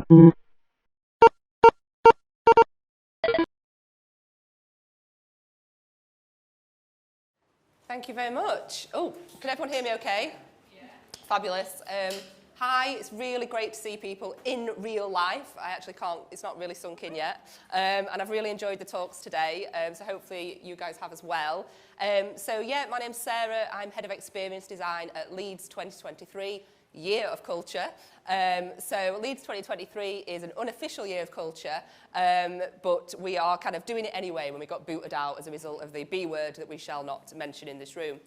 Thank you very much. Oh, can everyone hear me okay? Yeah. Fabulous. Hi, it's really great to see people in real life. I actually can't, it's not really sunk in yet. And I've really enjoyed the talks today, so hopefully you guys have as well. So yeah, my name's Sarah. I'm Head of Experience Design at LEEDS 2023, Year of Culture. So LEEDS 2023 is an unofficial year of culture, but we are kind of doing it anyway when we got booted out as a result of the B word that we shall not mention in this room.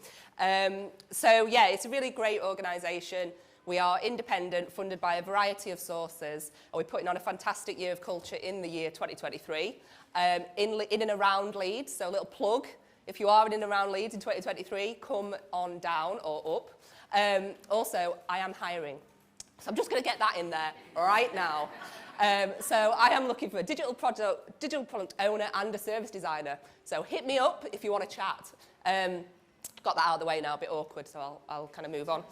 So yeah, it's a really great organisation. We are independent, funded by a variety of sources, and we're putting on a fantastic year of culture in the year 2023, in and around Leeds. So a little plug, if you are in and around Leeds in 2023, come on down or up. Also, I am hiring. So I'm just going to get that in there right now. So I am looking for a digital product owner and a service designer. So hit me up if you want to chat. Got that out of the way now, a bit awkward, so I'll kind of move on.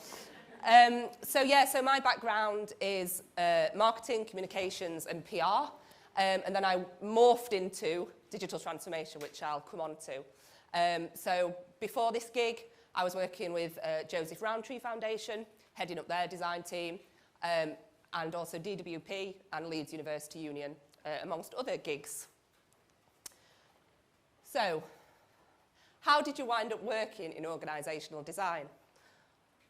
So my background is marketing, communications and PR, and then I morphed into digital transformation, which I'll come on to. So before this gig, I was working with Joseph Rowntree Foundation, heading up their design team, and also DWP and Leeds University Union, amongst other gigs. So, how did you wind up working in organisational design?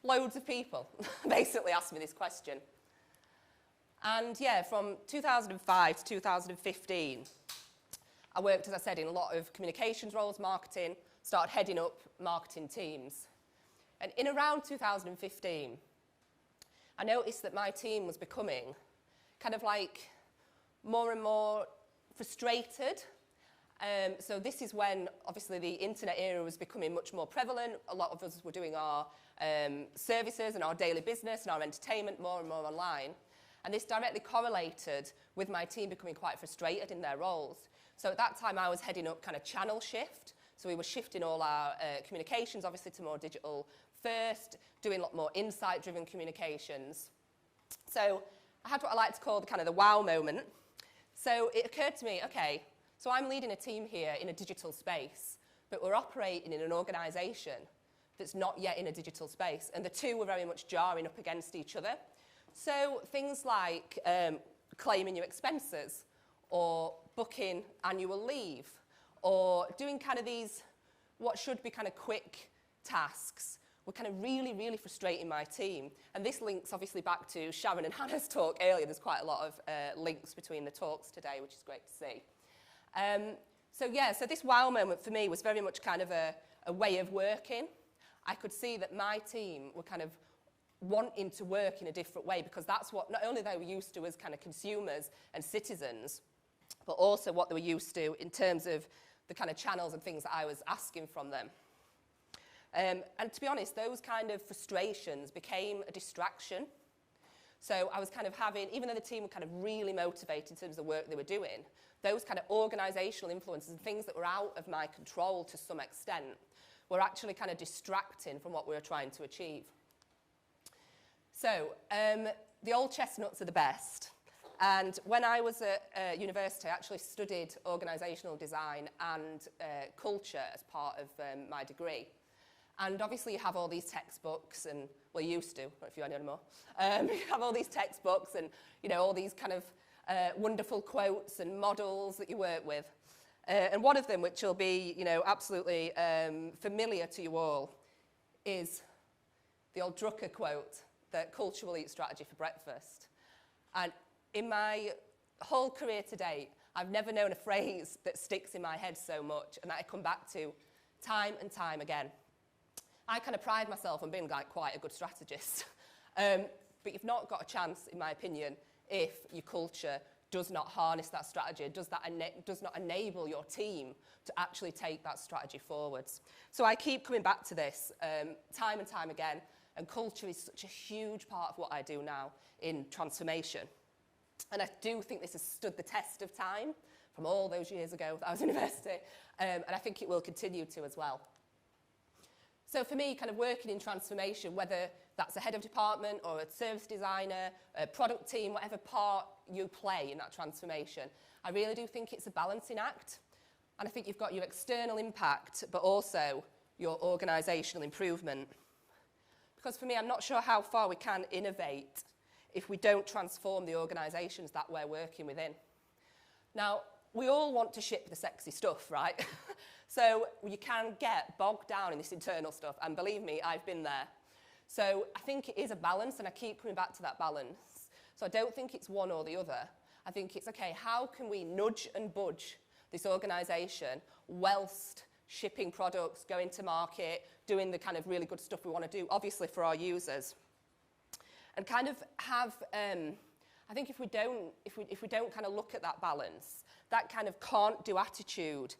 Loads of people basically asked me this question. And yeah, from 2005 to 2015, I worked, as I said, in a lot of communications roles, marketing, started heading up marketing teams. And in around 2015, I noticed that my team was becoming kind of like more and more frustrated. So this is when, obviously, the internet era was becoming much more prevalent. A lot of us were doing our services and our daily business and our entertainment more and more online. And this directly correlated with my team becoming quite frustrated in their roles. So at that time, I was heading up kind of channel shift. So we were shifting all our communications, obviously, to more digital first, doing a lot more insight-driven communications. So I had what I like to call the kind of the wow moment. So it occurred to me, okay, so I'm leading a team here in a digital space, but we're operating in an organisation that's not yet in a digital space, and the two were very much jarring up against each other. So things like claiming your expenses, or booking annual leave, or doing kind of these, what should be kind of quick tasks, were kind of really, really frustrating my team. And this links obviously back to Sharon and Hannah's talk earlier. There's quite a lot of links between the talks today, which is great to see. So this wow moment for me was very much kind of a way of working. I could see that my team were kind of wanting to work in a different way, because that's what not only they were used to as kind of consumers and citizens, but also what they were used to in terms of the kind of channels and things that I was asking from them. And to be honest, those kind of frustrations became a distraction. So I was kind of having, even though the team were kind of really motivated in terms of the work they were doing, those kind of organisational influences and things that were out of my control to some extent were actually kind of distracting from what we were trying to achieve. So the old chestnuts are the best. And when I was at university, I actually studied organisational design and culture as part of my degree. And obviously you have all these textbooks and, well, you used to, I don't know if you are anymore. You have all these textbooks and, you know, all these kind of wonderful quotes and models that you work with. And one of them, which will be, you know, absolutely familiar to you all, is the old Drucker quote that culture will eat strategy for breakfast. And in my whole career to date, I've never known a phrase that sticks in my head so much and that I come back to time and time again. I kind of pride myself on being like quite a good strategist. But you've not got a chance, in my opinion, if your culture does not harness that strategy, does not enable your team to actually take that strategy forwards. So I keep coming back to this time and time again, and culture is such a huge part of what I do now in transformation. And I do think this has stood the test of time from all those years ago that I was in university, and I think it will continue to as well. So for me, kind of working in transformation, whether that's a head of department or a service designer, a product team, whatever part you play in that transformation, I really do think it's a balancing act. And I think you've got your external impact, but also your organisational improvement. Because for me, I'm not sure how far we can innovate if we don't transform the organisations that we're working within. Now, we all want to ship the sexy stuff, right? So you can get bogged down in this internal stuff, and believe me, I've been there. So I think it is a balance, and I keep coming back to that balance. So I don't think it's one or the other. I think it's, okay, how can we nudge and budge this organisation whilst shipping products, going to market, doing the kind of really good stuff we want to do, obviously for our users. And kind of have, I think if we don't kind of look at that balance, that kind of can't do attitude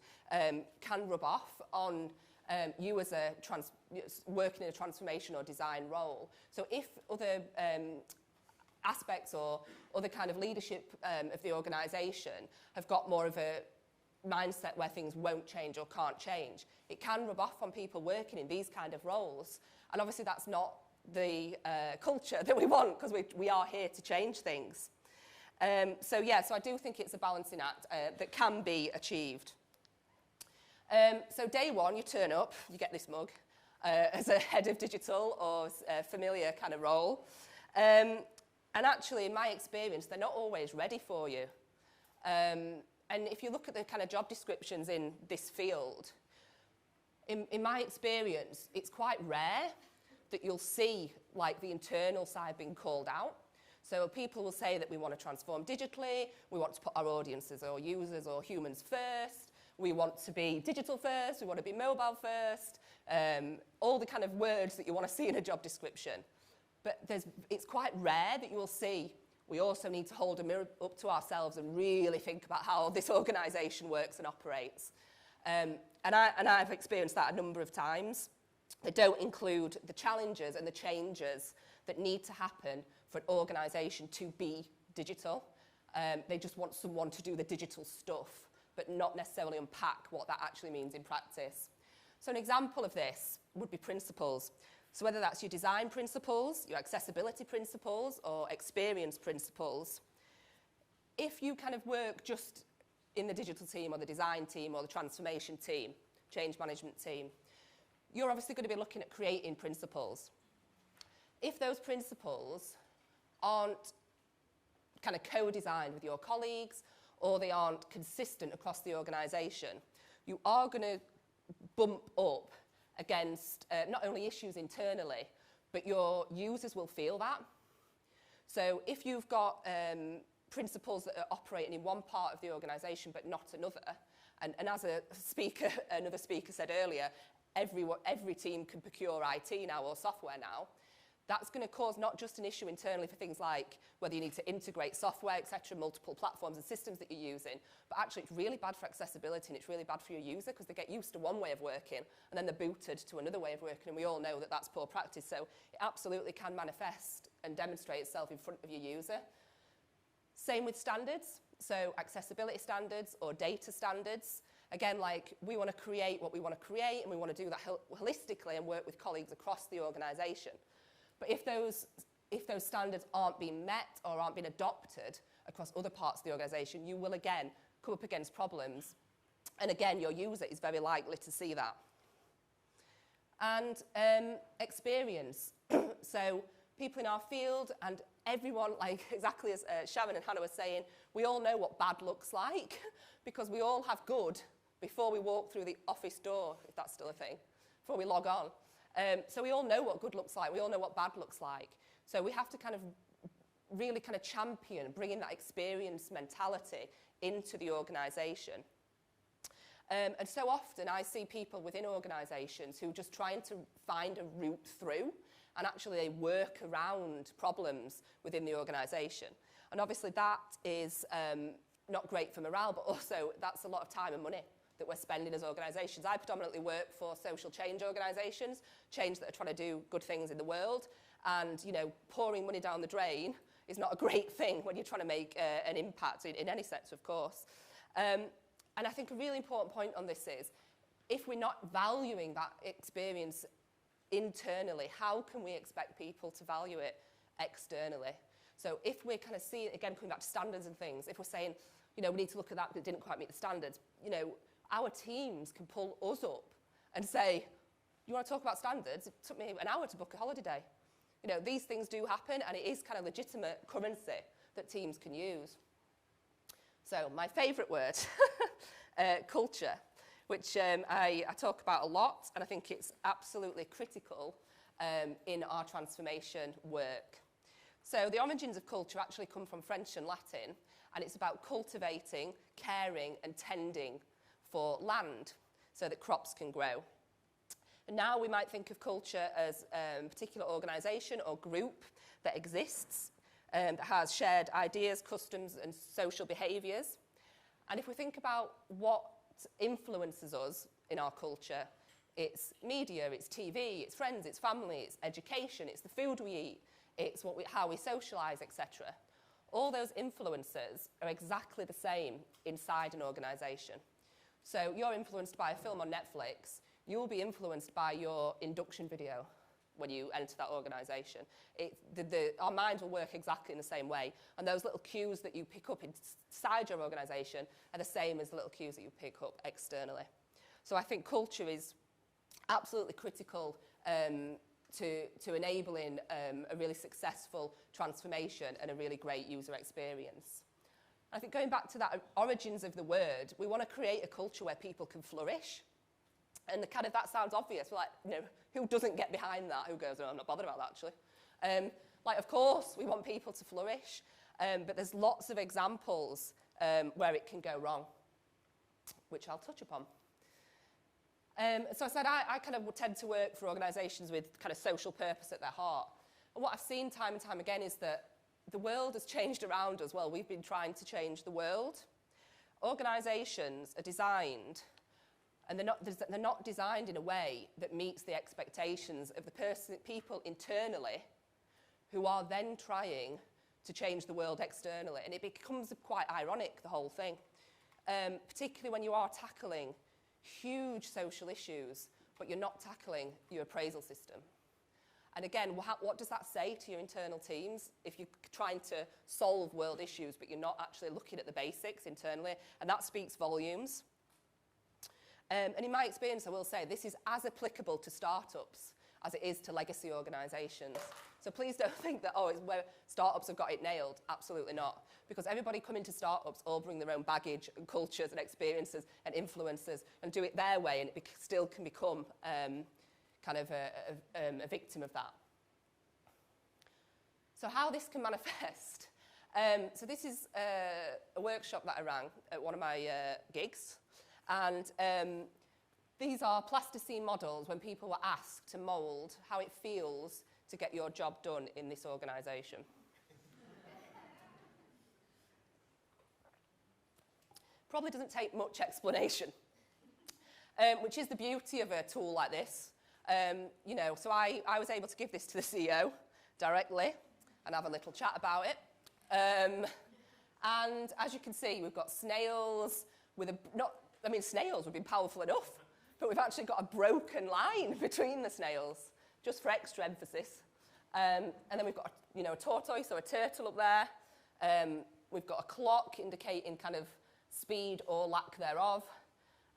can rub off on you as working in a transformation or design role. So if other aspects or other kind of leadership of the organisation have got more of a mindset where things won't change or can't change, it can rub off on people working in these kind of roles. And obviously that's not the culture that we want, because we are here to change things. So I do think it's a balancing act that can be achieved. So day one, you turn up, you get this mug as a head of digital or a familiar kind of role. And actually, in my experience, they're not always ready for you. And if you look at the kind of job descriptions in this field, in my experience, it's quite rare that you'll see like the internal side being called out. So people will say that we want to transform digitally, we want to put our audiences or users or humans first, we want to be digital first, we want to be mobile first, all the kind of words that you want to see in a job description. But it's quite rare that you will see we also need to hold a mirror up to ourselves and really think about how this organisation works and operates. And I've experienced that a number of times. They don't include the challenges and the changes that need to happen for an organisation to be digital. They just want someone to do the digital stuff, but not necessarily unpack what that actually means in practice. So an example of this would be principles. So whether that's your design principles, your accessibility principles, or experience principles, if you kind of work just in the digital team or the design team or the transformation team, change management team, you're obviously going to be looking at creating principles. If those principles aren't kind of co-designed with your colleagues or they aren't consistent across the organisation, you are going to bump up against not only issues internally, but your users will feel that. So if you've got principles that are operating in one part of the organisation but not another, and as another speaker said earlier, every team can procure IT now or software now, that's going to cause not just an issue internally for things like whether you need to integrate software, etc., multiple platforms and systems that you're using, but actually it's really bad for accessibility and it's really bad for your user because they get used to one way of working and then they're booted to another way of working, and we all know that that's poor practice. So it absolutely can manifest and demonstrate itself in front of your user. Same with standards, so accessibility standards or data standards. Again, like we want to create what we want to create and we want to do that holistically and work with colleagues across the organisation. But if those standards aren't being met or aren't being adopted across other parts of the organisation, you will again come up against problems. And again, your user is very likely to see that. And experience. So people in our field and everyone, like exactly as Sharon and Hannah were saying, we all know what bad looks like because we all have good before we walk through the office door, if that's still a thing, before we log on. So we all know what good looks like. We all know what bad looks like. So we have to kind of really kind of champion bringing that experience mentality into the organisation. And so often I see people within organisations who are just trying to find a route through, and actually they work around problems within the organisation. And obviously that is not great for morale, but also that's a lot of time and money that we're spending as organisations. I predominantly work for social change organisations, change that are trying to do good things in the world, and pouring money down the drain is not a great thing when you're trying to make an impact in any sense, of course. And I think a really important point on this is, if we're not valuing that experience internally, how can we expect people to value it externally? So if we're kind of seeing, again, coming back to standards and things, if we're saying, you know, we need to look at that because it didn't quite meet the standards, you know, our teams can pull us up and say, you want to talk about standards? It took me an hour to book a holiday day. You know, these things do happen, and it is kind of legitimate currency that teams can use. So my favourite word, culture, which I talk about a lot, and I think it's absolutely critical in our transformation work. So the origins of culture actually come from French and Latin, and it's about cultivating, caring, and tending for land so that crops can grow. And now we might think of culture as a particular organisation or group that exists, that has shared ideas, customs, and social behaviours. And if we think about what influences us in our culture, it's media, it's TV, it's friends, it's family, it's education, it's the food we eat, it's how we socialise, etc. All those influences are exactly the same inside an organisation. So you're influenced by a film on Netflix, you'll be influenced by your induction video when you enter that organisation. Our minds will work exactly in the same way, and those little cues that you pick up inside your organisation are the same as the little cues that you pick up externally. So I think culture is absolutely critical to enabling a really successful transformation and a really great user experience. I think going back to that origins of the word, we want to create a culture where people can flourish. And that sounds obvious. We're like, you know, who doesn't get behind that? Who goes, oh, I'm not bothered about that, actually. Like, of course, we want people to flourish, but there's lots of examples where it can go wrong, which I'll touch upon. So I said I kind of tend to work for organisations with kind of social purpose at their heart. And what I've seen time and time again is that the world has changed around us. Well, we've been trying to change the world. Organisations are designed, and they're not designed in a way that meets the expectations of the people internally who are then trying to change the world externally. And it becomes quite ironic, the whole thing, particularly when you are tackling huge social issues, but you're not tackling your appraisal system. And again, what does that say to your internal teams if you're trying to solve world issues, but you're not actually looking at the basics internally? And that speaks volumes. And in my experience, I will say, this is as applicable to startups as it is to legacy organisations. So please don't think that, oh, it's where startups have got it nailed. Absolutely not. Because everybody coming to startups all bring their own baggage and cultures and experiences and influences and do it their way, and it still can become kind of a victim of that. So how this can manifest. So this is a workshop that I ran at one of my gigs. And these are plasticine models when people were asked to mould how it feels to get your job done in this organisation. Probably doesn't take much explanation, which is the beauty of a tool like this. You know, so I was able to give this to the CEO directly and have a little chat about it. And as you can see, we've got snails with snails would be powerful enough, but we've actually got a broken line between the snails, just for extra emphasis. And then we've got, a tortoise or a turtle up there. We've got a clock indicating kind of speed or lack thereof.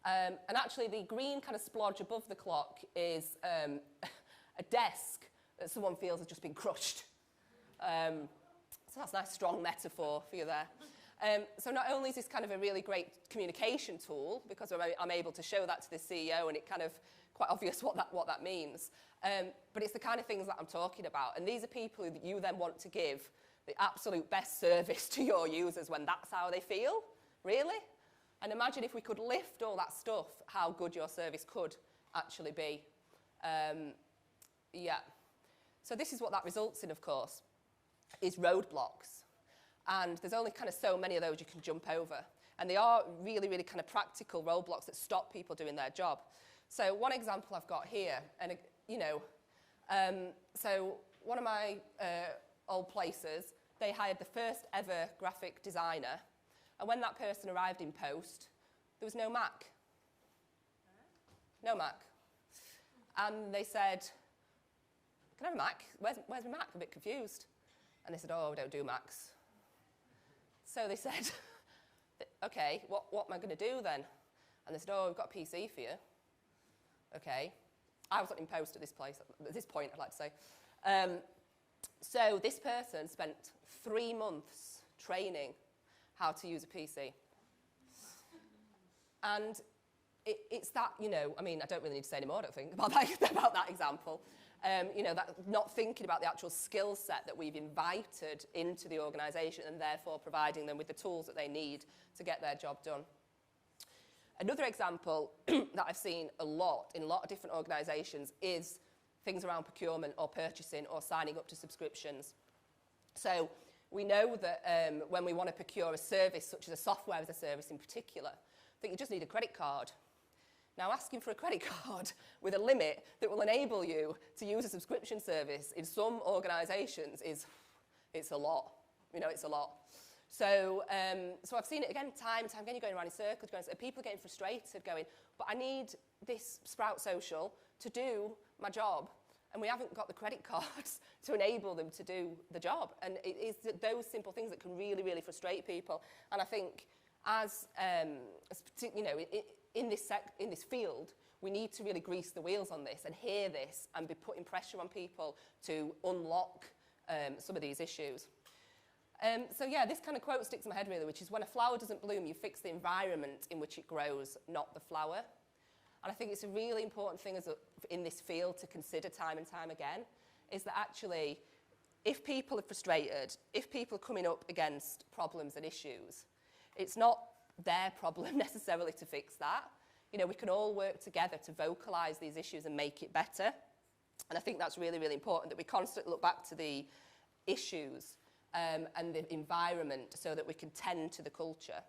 And actually, the green kind of splodge above the clock is a desk that someone feels has just been crushed. So that's a nice, strong metaphor for you there. So not only is this kind of a really great communication tool, because I'm able to show that to the CEO, and it kind of quite obvious what that means, but it's the kind of things that I'm talking about. And these are people that you then want to give the absolute best service to your users when that's how they feel, really. And imagine if we could lift all that stuff, how good your service could actually be. Yeah. So this is what that results in, of course, is roadblocks. And there's only kind of so many of those you can jump over. And they are really, really kind of practical roadblocks that stop people doing their job. So one example I've got here, and so one of my old places, they hired the first ever graphic designer. And when that person arrived in post, there was no Mac. No Mac. And they said, can I have a Mac? Where's my Mac? I'm a bit confused. And they said, oh, we don't do Macs. So they said, okay, what am I going to do then? And they said, oh, we've got a PC for you. Okay. I wasn't in post at this point, I'd like to say. So this person spent 3 months training how to use a PC. And it's that, you know, I mean, I don't really need to say any more, I don't think, about that example. You know, that not thinking about the actual skill set that we've invited into the organisation and therefore providing them with the tools that they need to get their job done. Another example that I've seen a lot in a lot of different organisations is things around procurement or purchasing or signing up to subscriptions. So we know that when we want to procure a service, such as a software as a service in particular, I think you just need a credit card. Now, asking for a credit card with a limit that will enable you to use a subscription service in some organisations it's a lot. You know, it's a lot. So, so I've seen it again, time and time again, you're going around in circles, people are getting frustrated, going, but I need this Sprout Social to do my job, and we haven't got the credit cards to enable them to do the job. And it is those simple things that can really, really frustrate people. And I think as you know, in this field, we need to really grease the wheels on this and hear this and be putting pressure on people to unlock some of these issues. So yeah, this kind of quote sticks in my head really, which is when a flower doesn't bloom, you fix the environment in which it grows, not the flower. And I think it's a really important thing in this field to consider time and time again, is that actually, if people are frustrated, if people are coming up against problems and issues, it's not their problem necessarily to fix that. You know, we can all work together to vocalise these issues and make it better. And I think that's really, really important, that we constantly look back to the issues and the environment so that we can tend to the culture.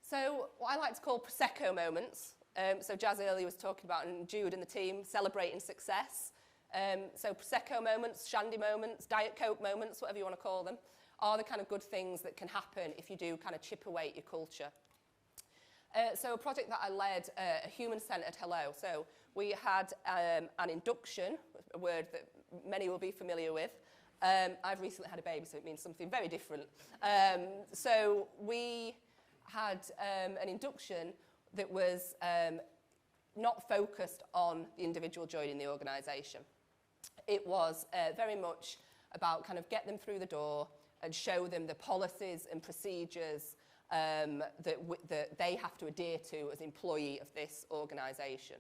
So what I like to call Prosecco moments. So Jazz earlier was talking about, and Jude and the team, celebrating success. So Prosecco moments, Shandy moments, Diet Coke moments, whatever you want to call them, are the kind of good things that can happen if you do kind of chip away at your culture. So a project that I led, a human-centred hello. So we had an induction, a word that many will be familiar with. I've recently had a baby, so it means something very different. So we had an induction that was not focused on the individual joining the organisation. It was very much about kind of get them through the door and show them the policies and procedures that they have to adhere to as employee of this organisation.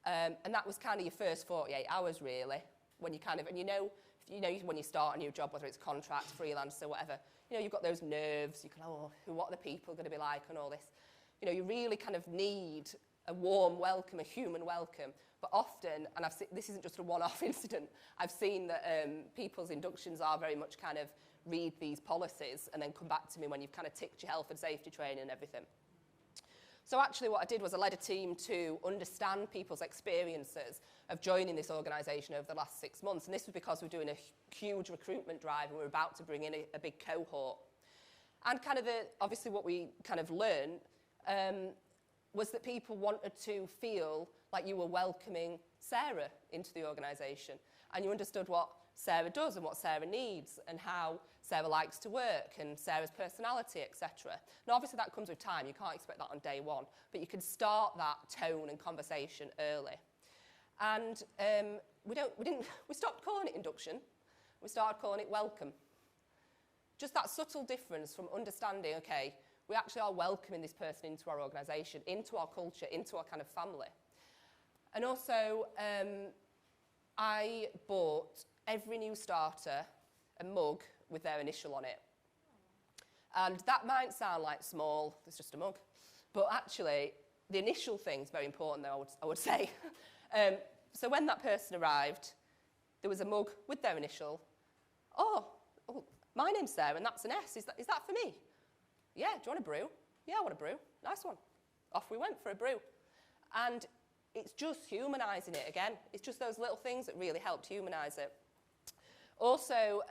And that was kind of your first 48 hours, really, when you kind of, and you know when you start a new job, whether it's contract, freelance, or whatever, you know, you've got those nerves, you can, oh, what are the people going to be like and all this. You know, you really kind of need a warm welcome, a human welcome. But often, and I've seen, this isn't just a one-off incident, I've seen that people's inductions are very much kind of read these policies and then come back to me when you've kind of ticked your health and safety training and everything. So actually what I did was I led a team to understand people's experiences of joining this organisation over the last 6 months. And this was because we're doing a huge recruitment drive and we're about to bring in a big cohort. And kind of obviously what we kind of learned was that people wanted to feel like you were welcoming Sarah into the organisation. And you understood what Sarah does and what Sarah needs and how Sarah likes to work and Sarah's personality, etc. Now, obviously, that comes with time. You can't expect that on day one. But you can start that tone and conversation early. And we stopped calling it induction. We started calling it welcome. Just that subtle difference from understanding, okay, we actually are welcoming this person into our organisation, into our culture, into our kind of family. And also, I bought every new starter a mug with their initial on it. And that might sound like small, it's just a mug. But actually, the initial thing is very important, though, I would say. So when that person arrived, there was a mug with their initial. Oh, my name's Sarah, and that's an S. Is that for me? Yeah, do you want a brew? Yeah, I want a brew. Nice one. Off we went for a brew. And it's just humanising it again. It's just those little things that really helped humanise it. Also,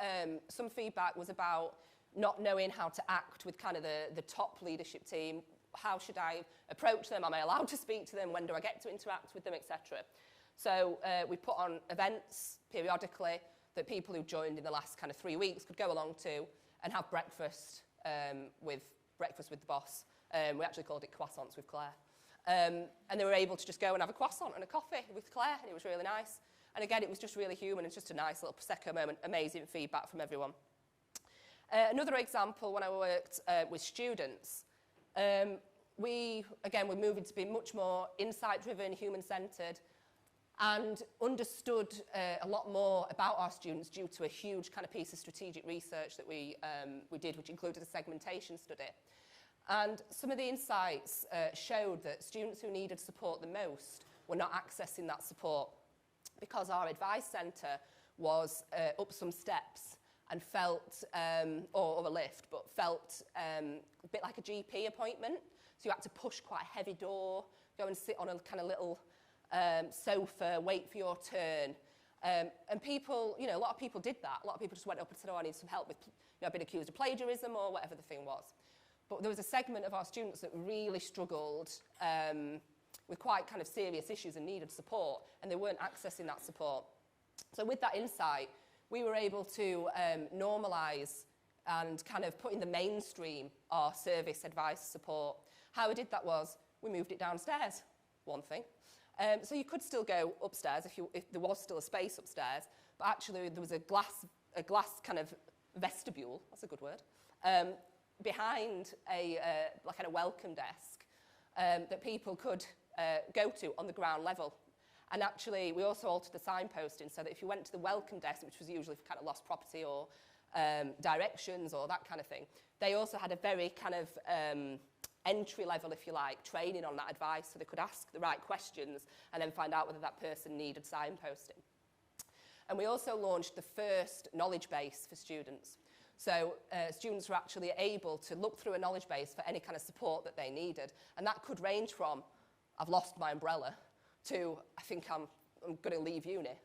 some feedback was about not knowing how to act with kind of the top leadership team. How should I approach them? Am I allowed to speak to them? When do I get to interact with them, etc.? So we put on events periodically that people who joined in the last kind of 3 weeks could go along to and have breakfast with the boss. We actually called it croissants with Claire. And they were able to just go and have a croissant and a coffee with Claire, and it was really nice. And again, it was just really human. It's just a nice little Prosecco moment, amazing feedback from everyone. Another example, when I worked with students, we're moving to be much more insight-driven, human-centred, and understood a lot more about our students due to a huge kind of piece of strategic research that we did, which included a segmentation study. And some of the insights showed that students who needed support the most were not accessing that support because our advice centre was up some steps and felt, or a lift, but felt a bit like a GP appointment. So you had to push quite a heavy door, go and sit on a kind of little sofa, wait for your turn. And people, you know, a lot of people did that. A lot of people just went up and said, oh, I need some help with, you know, I've been accused of plagiarism or whatever the thing was. But there was a segment of our students that really struggled with quite kind of serious issues and needed support, and they weren't accessing that support. So with that insight, we were able to normalise and kind of put in the mainstream our service, advice, support. How we did that was we moved it downstairs, one thing. So you could still go upstairs if there was still a space upstairs, but actually there was a glass kind of vestibule, that's a good word, behind a kind of welcome desk that people could go to on the ground level. And actually, we also altered the signposting so that if you went to the welcome desk, which was usually for kind of lost property or directions or that kind of thing, they also had a very kind of entry level, if you like, training on that advice so they could ask the right questions and then find out whether that person needed signposting. And we also launched the first knowledge base for students. So students were actually able to look through a knowledge base for any kind of support that they needed. And that could range from, I've lost my umbrella, to, I think I'm going to leave uni.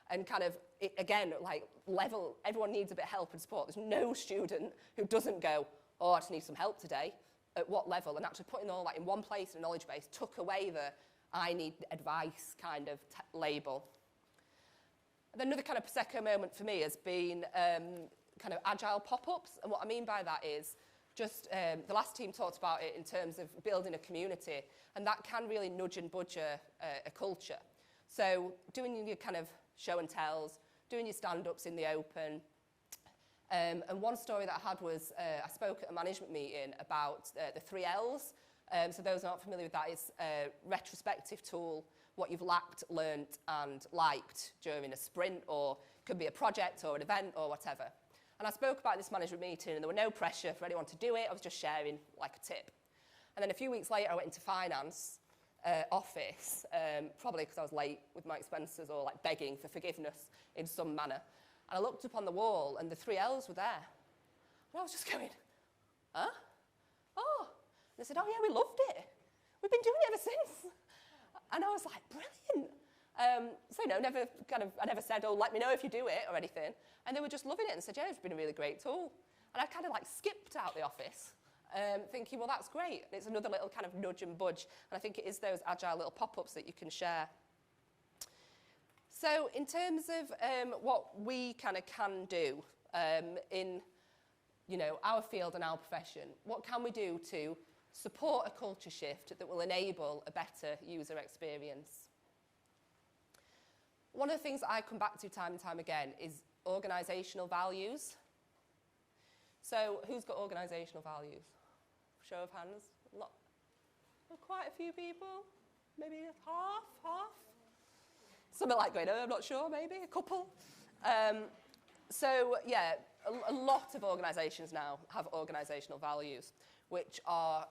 And kind of, again, like level, everyone needs a bit of help and support. There's no student who doesn't go, oh, I just need some help today. At what level? And actually putting all that in one place in a knowledge base took away the I need advice kind of label. And then another kind of Prosecco moment for me has been kind of agile pop-ups. And what I mean by that is just the last team talked about it in terms of building a community, and that can really nudge and budge a culture. So doing your kind of show and tells, doing your stand-ups in the open. And one story that I had was I spoke at a management meeting about the 3 Ls. So those who aren't familiar with that, it's a retrospective tool, what you've lacked, learnt and liked during a sprint, or it could be a project or an event or whatever. And I spoke about this management meeting, and there were no pressure for anyone to do it. I was just sharing like a tip. And then a few weeks later, I went into finance office, probably because I was late with my expenses or like begging for forgiveness in some manner. And I looked up on the wall, and the 3 Ls were there. And I was just going, huh? Oh. And they said, oh, yeah, we loved it. We've been doing it ever since. And I was like, brilliant. So, you know, I never said, oh, let me know if you do it or anything. And they were just loving it and said, yeah, it's been a really great tool. And I kind of like skipped out the office thinking, well, that's great. And it's another little kind of nudge and budge. And I think it is those agile little pop-ups that you can share. So in terms of what we kind of can do in, you know, our field and our profession, what can we do to support a culture shift that will enable a better user experience? One of the things that I come back to time and time again is organisational values. So who's got organisational values? Show of hands. Not quite a few people. Maybe half. Some are like going, oh, I'm not sure, maybe a couple. So yeah, a lot of organisations now have organisational values, which are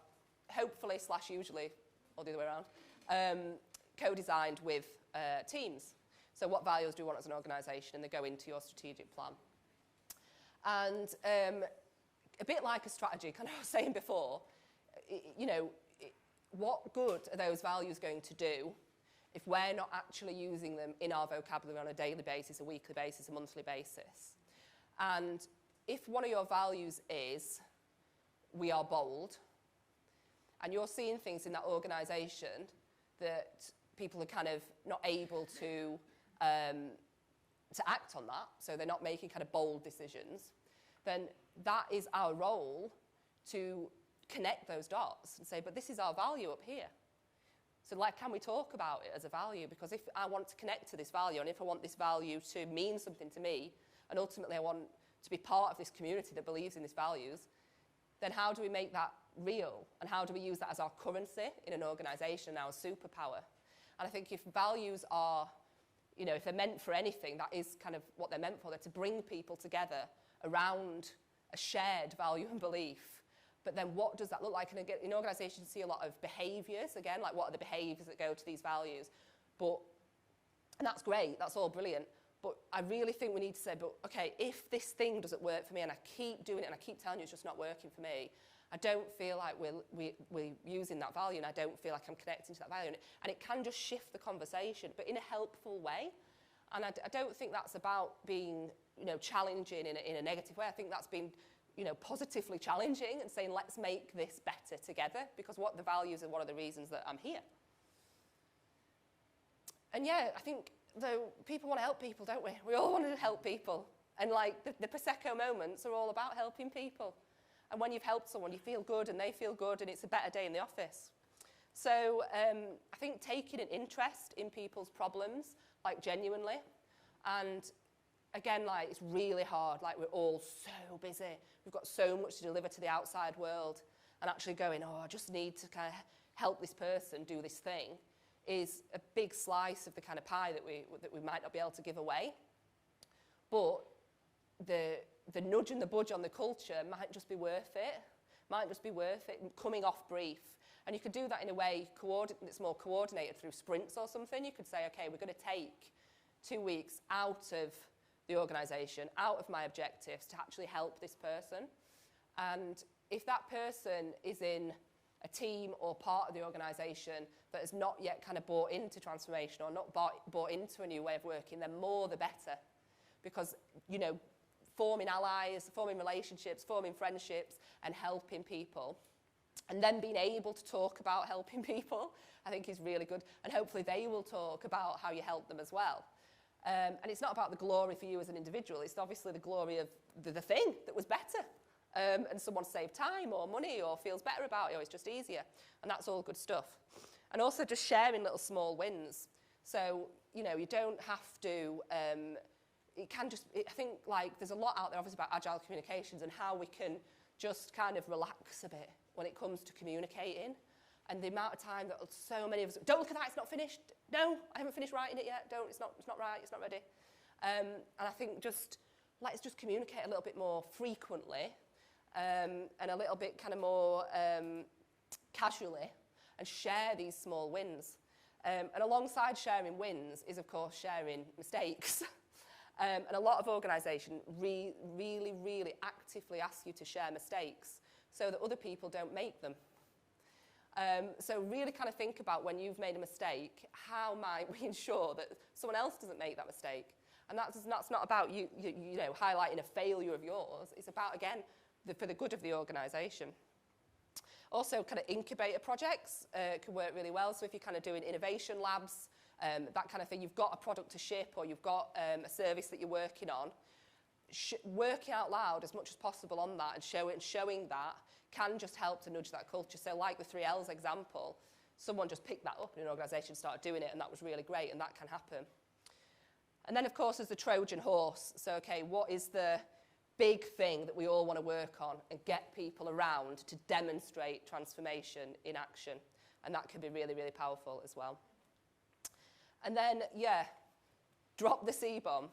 hopefully / usually, or the other way around, co-designed with teams. So what values do you want as an organisation? And they go into your strategic plan. And a bit like a strategy, kind of I was saying before, you know, what good are those values going to do if we're not actually using them in our vocabulary on a daily basis, a weekly basis, a monthly basis? And if one of your values is, we are bold, and you're seeing things in that organisation that people are kind of not able to act on that, so they're not making kind of bold decisions, then that is our role to connect those dots and say, but this is our value up here. So like, can we talk about it as a value? Because if I want to connect to this value, and if I want this value to mean something to me, and ultimately I want to be part of this community that believes in these values, then how do we make that real? And how do we use that as our currency in an organisation, our superpower? And I think if values are, you know, if they're meant for anything, that is kind of what they're meant for. They're to bring people together around a shared value and belief. But then what does that look like? And again, in organisations, you see a lot of behaviours, again, like what are the behaviours that go to these values? And that's great, that's all brilliant. But I really think we need to say, but okay, if this thing doesn't work for me and I keep doing it and I keep telling you it's just not working for me, I don't feel like we're using that value, and I don't feel like I'm connecting to that value. And it can just shift the conversation, but in a helpful way. And I don't think that's about being, you know, challenging in a negative way. I think that's been, you know, positively challenging and saying, let's make this better together, because what the values are one of the reasons that I'm here. And yeah, I think, though, people want to help people, don't we? We all want to help people. And like, the Prosecco moments are all about helping people. And when you've helped someone, you feel good and they feel good, and it's a better day in the office. So I think taking an interest in people's problems, like genuinely, and again, like, it's really hard. Like, we're all so busy. We've got so much to deliver to the outside world, and actually going, oh, I just need to kind of help this person do this thing, is a big slice of the kind of pie that we might not be able to give away. But the nudge and the budge on the culture might just be worth it, coming off brief. And you could do that in a way that's more coordinated through sprints or something. You could say, okay, we're going to take 2 weeks out of the organisation, out of my objectives, to actually help this person. And if that person is in a team or part of the organisation that has not yet kind of bought into transformation, or not bought into a new way of working, then more the better. Because, you know, forming allies, forming relationships, forming friendships, and helping people, and then being able to talk about helping people, I think is really good. And hopefully they will talk about how you help them as well. And it's not about the glory for you as an individual, it's obviously the glory of the thing that was better. And someone saved time or money or feels better about it, or it's just easier. And that's all good stuff. And also just sharing little small wins. So, you know, you don't have to, it can just, I think, like, there's a lot out there obviously about agile communications and how we can just kind of relax a bit when it comes to communicating. And the amount of time that so many of us, don't look at that, it's not finished. No, I haven't finished writing it yet. It's not right, it's not ready. And I think let's just communicate a little bit more frequently, and a little bit kind of more casually, and share these small wins. And alongside sharing wins is, of course, sharing mistakes. And a lot of organisations really actively ask you to share mistakes so that other people don't make them. So really kind of think about, when you've made a mistake, how might we ensure that someone else doesn't make that mistake? And that's not about you know, highlighting a failure of yours. It's about, again, for the good of the organisation. Also, kind of incubator projects can work really well. So if you're kind of doing innovation labs, that kind of thing, you've got a product to ship, or you've got a service that you're working on, working out loud as much as possible on that, and showing that can just help to nudge that culture. So like the 3Ls example, someone just picked that up in an organisation, started doing it, and that was really great, and that can happen. And then, of course, there's the Trojan horse. So, okay, what is the big thing that we all want to work on and get people around to demonstrate transformation in action? And that can be really powerful as well. And then, yeah, drop the C-bomb.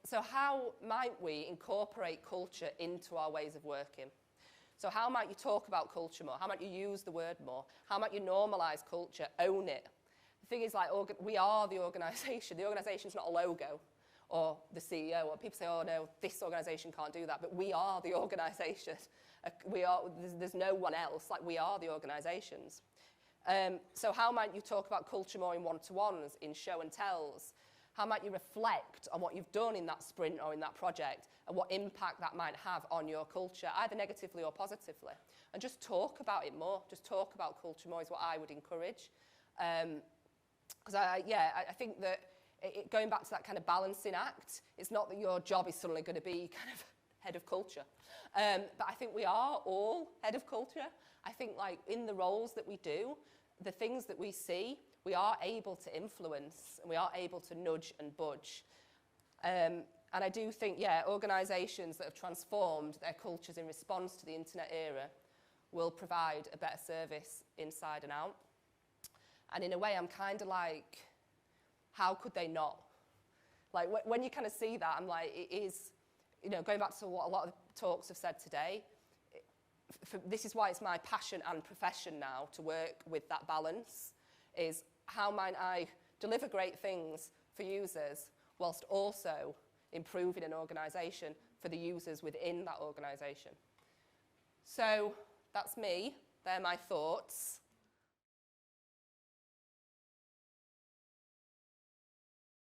So how might we incorporate culture into our ways of working? So how might you talk about culture more? How might you use the word more? How might you normalise culture, own it? The thing is, like, we are the organisation. The organisation's not a logo or the CEO. Or people say, oh, no, this organisation can't do that. But we are the organisation. There's no one else. Like, we are the organisations. So how might you talk about culture more in one-to-ones, in show and tells? How might you reflect on what you've done in that sprint or in that project, and what impact that might have on your culture, either negatively or positively? And just talk about it more. Just talk about culture more is what I would encourage. Because I think that going back to that kind of balancing act, it's not that your job is suddenly going to be kind of head of culture. But I think we are all head of culture. I think like in the roles that we do, the things that we see, we are able to influence and we are able to nudge and budge. And I do think, yeah, organisations that have transformed their cultures in response to the internet era will provide a better service inside and out. And in a way, I'm kind of like, how could they not? Like, when you kind of see that, I'm like, it is, you know, going back to what a lot of the talks have said today, this is why it's my passion and profession now to work with that balance, is how might I deliver great things for users whilst also improving an organisation for the users within that organisation. So that's me, they're my thoughts.